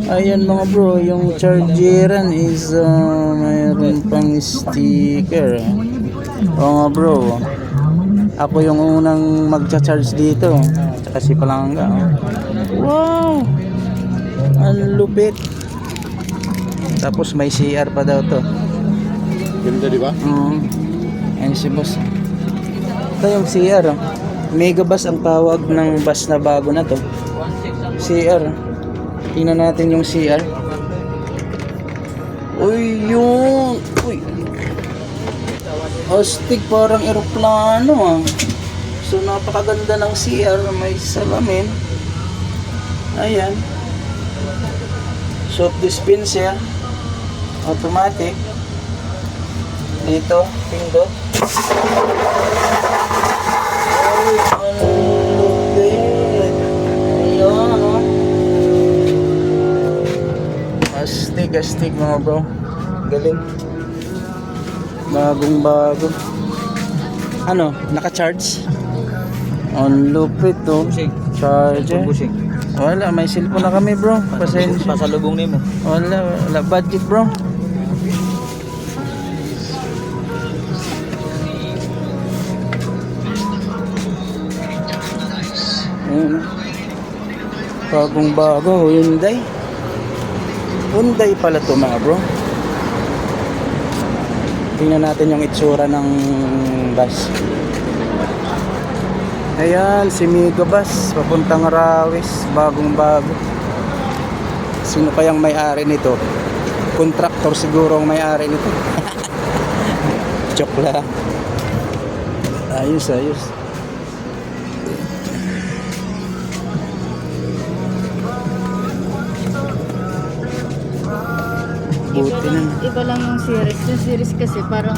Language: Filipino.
Ayan mga bro, yung chargeran is mayroon pang sticker. Oo nga bro, ako yung unang magcha-charge dito. Tsaka si Palangga. Wow! Ang lupit. Tapos may CR pa daw to. Ganda, di ba? Ayan si boss. Ito yung CR. Mega bus ang tawag ng bus na bago na to. CR. Tingnan natin yung CR. Uy, yun. Uy. Astig, parang eroplano ah. So napakaganda ng CR. May salamin. Ayan. Soft dispenser. Automatic. Dito, pindot. Ay, ang lupit. Ayan, oh. Astig mga bro. Galing. Bagong bago. Ano, naka-charge? Ang lupit to. Charger. Wala, may cellphone na kami bro. Pasensya. Pasalubong nimo. Wala budget bro. Ayan. Bagong bago, Hyundai. Hyundai pala to mga bro. Tingnan natin yung itsura ng bus. Ayan, si Mega Bus papuntang Rawis, bagong bago. Sino kayang may-ari nito? Contractor siguro ang may-ari nito. Joke lang. Ayos. Buti na. Iba lang yung series. Yung series kasi parang